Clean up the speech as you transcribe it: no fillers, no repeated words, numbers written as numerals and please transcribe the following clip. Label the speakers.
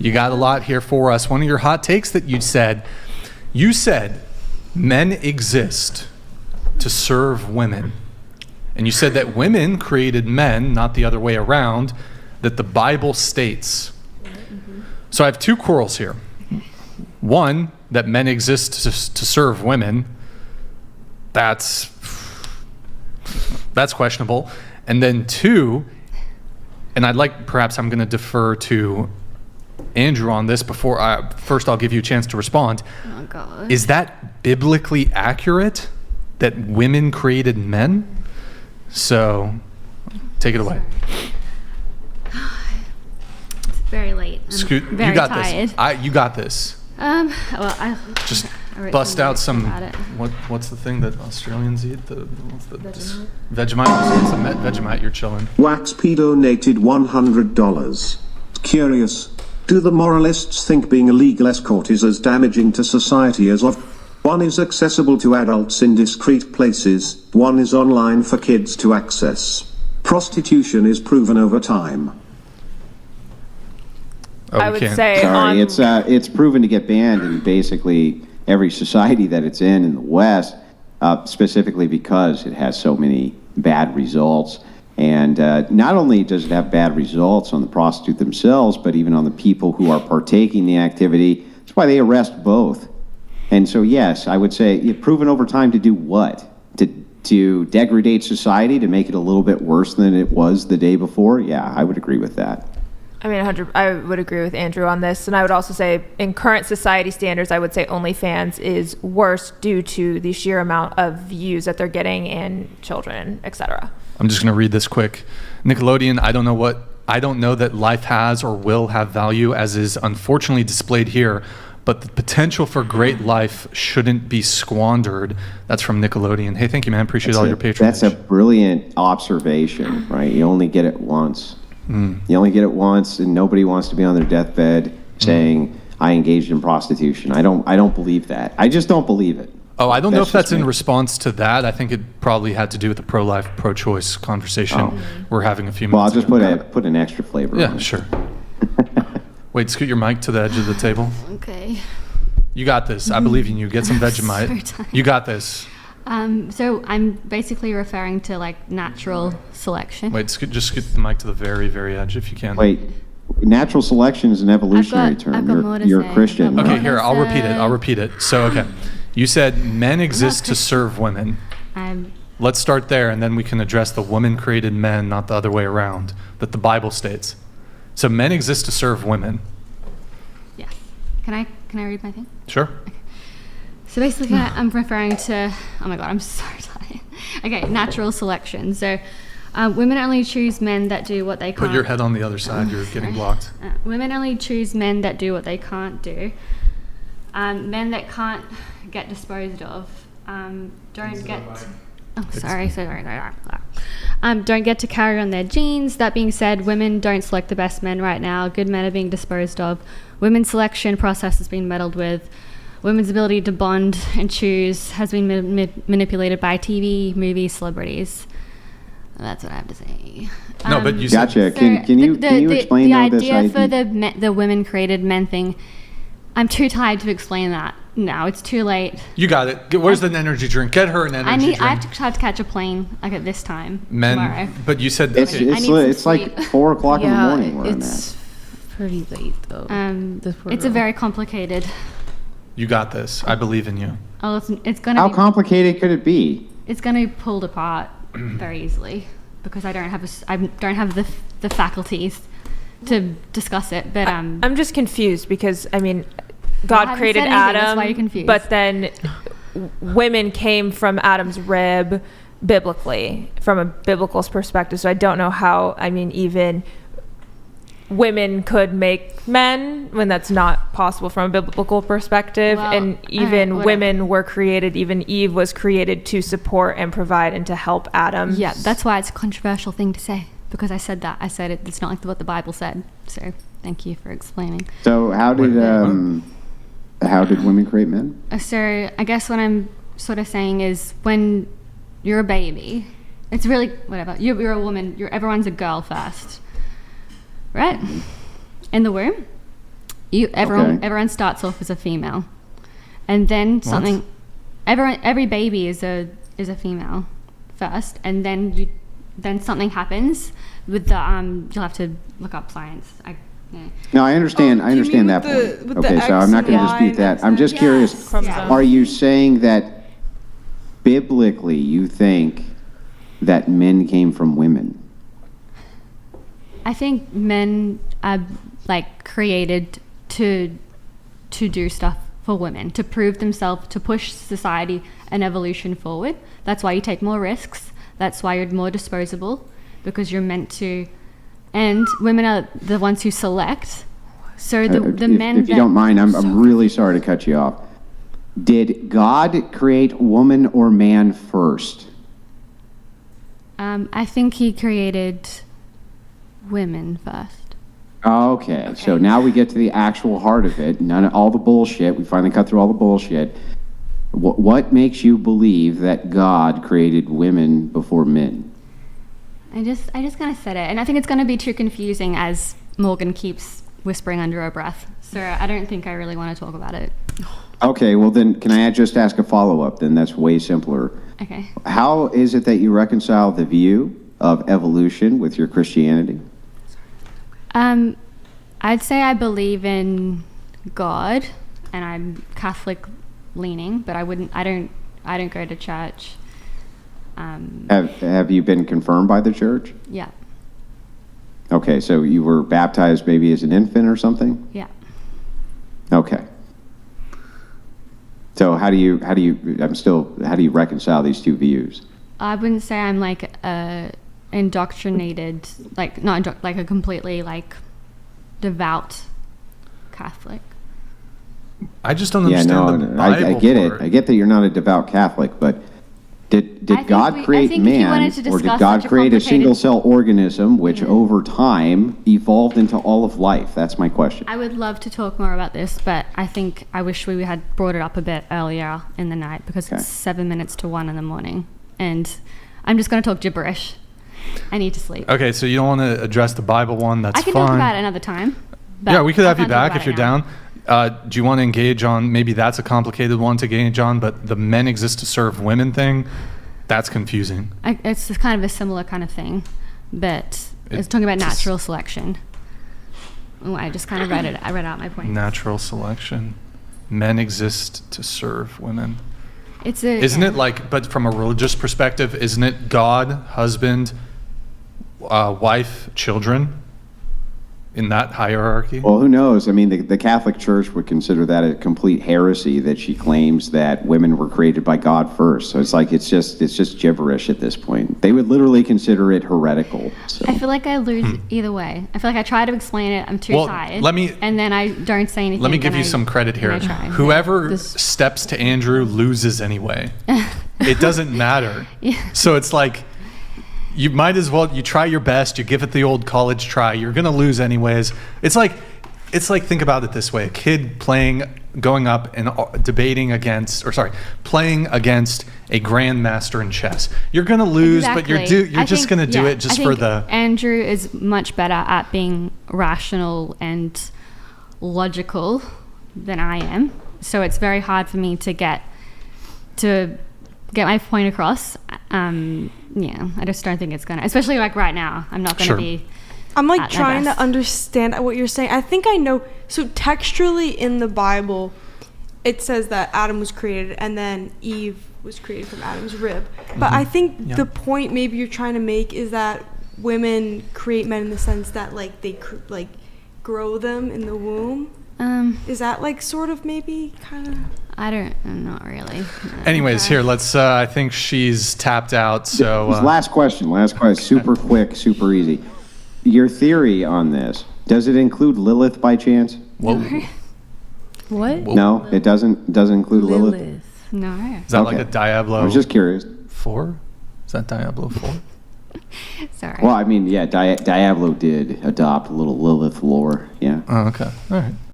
Speaker 1: You got a lot here for us. One of your hot takes that you said men exist to serve women. And you said that women created men, not the other way around, that the Bible states. So I have two quarrels here. One, that men exist to serve women. That's questionable. And then two, and perhaps I'm going to defer to Andrew on this first I'll give you a chance to respond.
Speaker 2: Oh, God.
Speaker 1: Is that biblically accurate that women created men? So, take it away.
Speaker 2: It's very late. I'm very
Speaker 1: you got
Speaker 2: tired.
Speaker 1: this. You got this.
Speaker 2: Well, I
Speaker 1: Just
Speaker 2: wrote
Speaker 1: bust out some.
Speaker 2: about it.
Speaker 1: What's the thing that Australians eat? Vegemite. Just get some Vegemite. You're chilling.
Speaker 3: Waxp donated $100. Curious. Do the moralists think being a legal escort is as damaging to society as of? One is accessible to adults in discreet places, one is online for kids to access. Prostitution is proven over time.
Speaker 1: Oh,
Speaker 4: I would say
Speaker 5: Sorry, it's proven to get banned in basically every society that it's in the West, specifically because it has so many bad results. And not only does it have bad results on the prostitute themselves, but even on the people who are partaking in the activity. That's why they arrest both. And so, yes, I would say it's proven over time to do what? To degrade society, to make it a little bit worse than it was the day before? Yeah, I would agree with that.
Speaker 4: I mean, I would agree with Andrew on this. And I would also say in current society standards, I would say OnlyFans is worse due to the sheer amount of views that they're getting in children, etc.
Speaker 1: I'm just going to read this quick. Nickelodeon, I don't know that life has or will have value as is unfortunately displayed here, but the potential for great life shouldn't be squandered. That's from Nickelodeon. Hey, thank you, man. Appreciate all your patronage.
Speaker 5: That's a brilliant observation, right? You only get it once. You only get it once, and nobody wants to be on their deathbed saying, I engaged in prostitution. I don't believe that. I just don't believe it.
Speaker 1: Oh, I don't know if that's
Speaker 5: just
Speaker 1: in
Speaker 5: me.
Speaker 1: response to that. I think it probably had to do with the pro-life, pro-choice conversation we're having a few
Speaker 5: Well, I'll
Speaker 1: minutes
Speaker 5: just
Speaker 1: ago.
Speaker 5: put an extra flavor on
Speaker 1: Yeah,
Speaker 5: it.
Speaker 1: sure. Wait, scoot your mic to the edge of the table.
Speaker 2: Okay.
Speaker 1: You got this. I believe in you. Get some
Speaker 2: So
Speaker 1: Vegemite.
Speaker 2: tired.
Speaker 1: You got this.
Speaker 2: So I'm basically referring to like natural selection.
Speaker 1: Wait, just scoot the mic to the very, very edge if you can.
Speaker 5: Wait, natural selection is an evolutionary
Speaker 2: I've
Speaker 5: term.
Speaker 2: got more to
Speaker 5: You're
Speaker 2: say.
Speaker 5: a Christian.
Speaker 2: I've got
Speaker 1: Okay, here, I'll repeat it. So, okay. You said men exist to serve women. Let's start there, and then we can address the woman created men, not the other way around, that the Bible states. So men exist to serve women.
Speaker 2: Yes. Can I read my thing?
Speaker 1: Sure.
Speaker 2: So basically, I'm referring to. Oh my God, I'm so tired. Okay, natural selection. So women only choose men that do what they can't.
Speaker 1: Put your head on the other side. You're getting blocked.
Speaker 2: Women only choose men that do what they can't do. Men that can't get disposed of don't get. Don't get to carry on their genes. That being said, women don't select the best men right now. Good men are being disposed of. Women's selection process has been meddled with. Women's ability to bond and choose has been manipulated by TV, movies, celebrities. That's what I have to say.
Speaker 1: No, but you said...
Speaker 5: Gotcha. Can you explain
Speaker 2: the
Speaker 5: this
Speaker 2: idea for the women created men thing? I'm too tired to explain that now. It's too late.
Speaker 1: You got it. Where's the energy drink? Get her an energy drink.
Speaker 2: I have to try to catch a plane like at this time
Speaker 1: Men,
Speaker 2: tomorrow.
Speaker 1: but you said...
Speaker 5: It's
Speaker 1: okay.
Speaker 5: it's like 4 o'clock in the morning where I'm
Speaker 6: it's
Speaker 5: at.
Speaker 6: pretty late though.
Speaker 2: It's a very complicated.
Speaker 1: You got this. I believe in you.
Speaker 2: Oh, it's gonna.
Speaker 5: How
Speaker 2: be,
Speaker 5: complicated could it be?
Speaker 2: It's gonna be pulled apart very easily because I don't have the faculties to discuss it. But
Speaker 4: I'm just confused because I mean,
Speaker 2: I
Speaker 4: God
Speaker 2: haven't
Speaker 4: created
Speaker 2: said anything, that's
Speaker 4: Adam,
Speaker 2: why you're confused.
Speaker 4: but then women came from Adam's rib biblically, from a biblical perspective. So I don't know how. I mean, even women could make men when that's not possible from a biblical perspective.
Speaker 2: Well,
Speaker 4: and even
Speaker 2: all right,
Speaker 4: women were created, even Eve was created to support and provide and to help Adam.
Speaker 2: yeah, that's why it's a controversial thing to say because I said that. I said it. It's not like what the Bible said. So thank you for explaining.
Speaker 5: So how did women create men?
Speaker 2: So I guess what I'm sort of saying is when you're a baby, it's really whatever. You're a woman. Everyone's a girl first, right? In the womb, Everyone starts off as a female, and then something. Every baby is a female first, and then something happens with the you'll have to look up science.
Speaker 5: No, I understand. I
Speaker 7: do you
Speaker 5: understand
Speaker 7: mean
Speaker 5: that
Speaker 7: with
Speaker 5: point.
Speaker 7: the- with the
Speaker 5: Okay, so
Speaker 7: X
Speaker 5: I'm not
Speaker 7: and
Speaker 5: going to
Speaker 7: Y
Speaker 5: dispute
Speaker 7: and
Speaker 5: that. I'm just
Speaker 7: Yes.
Speaker 5: curious.
Speaker 4: Chromosomes.
Speaker 5: Are you saying that biblically you think that men came from women?
Speaker 2: I think men are like created to do stuff for women, to prove themselves, to push society and evolution forward. That's why you take more risks. That's why you're more disposable, because you're meant to. And women are the ones who select. So the men.
Speaker 5: If you don't mind, I'm really sorry to cut you off. Did God create woman or man first?
Speaker 2: I think he created women first.
Speaker 5: Okay, so now we get to the actual heart of it. None of all the bullshit. We finally cut through all the bullshit. What makes you believe that God created women before men?
Speaker 2: I just kind of said it, and I think it's going to be too confusing as Morgan keeps whispering under her breath. So I don't think I really want to talk about it.
Speaker 5: Okay, well then, can I just ask a follow-up? Then that's way simpler.
Speaker 2: Okay.
Speaker 5: How is it that you reconcile the view of evolution with your Christianity?
Speaker 2: I'd say I believe in God, and I'm Catholic leaning, but I don't go to church.
Speaker 5: Have you been confirmed by the church?
Speaker 2: Yeah.
Speaker 5: Okay, so you were baptized maybe as an infant or something?
Speaker 2: Yeah.
Speaker 5: Okay. So how do you reconcile these two views?
Speaker 2: I wouldn't say I'm like indoctrinated, like not like a completely like devout Catholic.
Speaker 1: I just don't
Speaker 5: Yeah,
Speaker 1: understand
Speaker 5: no,
Speaker 1: the Bible
Speaker 5: I get it.
Speaker 1: part.
Speaker 5: I get that you're not a devout Catholic, but did
Speaker 2: think
Speaker 5: God
Speaker 2: I
Speaker 5: create
Speaker 2: think if you
Speaker 5: man,
Speaker 2: wanted to
Speaker 5: or did
Speaker 2: discuss
Speaker 5: God
Speaker 2: such a
Speaker 5: create a
Speaker 2: complicated-
Speaker 5: single-cell organism which over time evolved into all of life? That's my question.
Speaker 2: I would love to talk more about this, but I think I wish we had brought it up a bit earlier in the night, because
Speaker 5: Okay.
Speaker 2: it's 7 minutes to 1 in the morning, and I'm just going to talk gibberish. I need to sleep.
Speaker 1: Okay, so you don't want to address the Bible one. That's
Speaker 2: I can
Speaker 1: fine.
Speaker 2: talk about it another time. but
Speaker 1: Yeah, we could
Speaker 2: I
Speaker 1: have you
Speaker 2: can't talk
Speaker 1: back
Speaker 2: about
Speaker 1: if you're
Speaker 2: it now.
Speaker 1: down. Do you want to engage on, maybe that's a complicated one to engage on, but the men exist to serve women thing, that's confusing.
Speaker 2: It's just kind of a similar kind of thing, but it's talking about natural selection. Oh, I just kind of read it. I read out my point.
Speaker 1: Natural selection. Men exist to serve women.
Speaker 2: Isn't
Speaker 1: it like, but from a religious perspective, isn't it God, husband, wife, children in that hierarchy?
Speaker 5: Well, who knows? I mean, the Catholic Church would consider that a complete heresy, that she claims that women were created by God first. So it's like it's just gibberish at this point. They would literally consider it heretical. So.
Speaker 2: I feel like I lose either way. I feel like I try to explain it. I'm too
Speaker 1: Well,
Speaker 2: tired.
Speaker 1: and
Speaker 2: then I don't say anything.
Speaker 1: Let me give
Speaker 2: then
Speaker 1: you some credit here.
Speaker 2: then I try.
Speaker 1: Whoever
Speaker 6: This-
Speaker 1: steps to Andrew loses anyway. It doesn't matter.
Speaker 2: Yeah.
Speaker 1: So it's like, you might as well, you try your best, you give it the old college try, you're going to lose anyways. It's like, think about it this way. A kid going up and playing against a grandmaster in chess. You're going to lose, but you're just going to do it just for the...
Speaker 2: Andrew is much better at being rational and logical than I am. So it's very hard for me to get my point across. Yeah, I just don't think it's gonna, especially like right now. I'm not gonna
Speaker 1: Sure.
Speaker 2: be.
Speaker 7: I'm like
Speaker 2: at my
Speaker 7: trying to
Speaker 2: best.
Speaker 7: understand what you're saying. I think I know. So textually in the Bible, it says that Adam was created and then Eve was created from Adam's rib. But I think
Speaker 1: Yeah.
Speaker 7: the point maybe you're trying to make is that women create men in the sense that like they like grow them in the womb. Is that like sort of maybe kind of?
Speaker 2: I'm not really.
Speaker 1: Anyways, here, let's, I think she's tapped out, so...
Speaker 5: Last question, super quick, super easy. Your theory on this, does it include Lilith by chance?
Speaker 1: whoa.
Speaker 6: What?
Speaker 1: Whoa.
Speaker 5: No, it doesn't include Lilith?
Speaker 2: No.
Speaker 1: Is that like
Speaker 5: Okay.
Speaker 1: a Diablo
Speaker 5: I was just curious.
Speaker 1: 4? Is that Diablo 4?
Speaker 2: Sorry.
Speaker 5: Well, I mean, yeah, Diablo did adopt a little Lilith lore, yeah.
Speaker 1: Oh, okay. All right.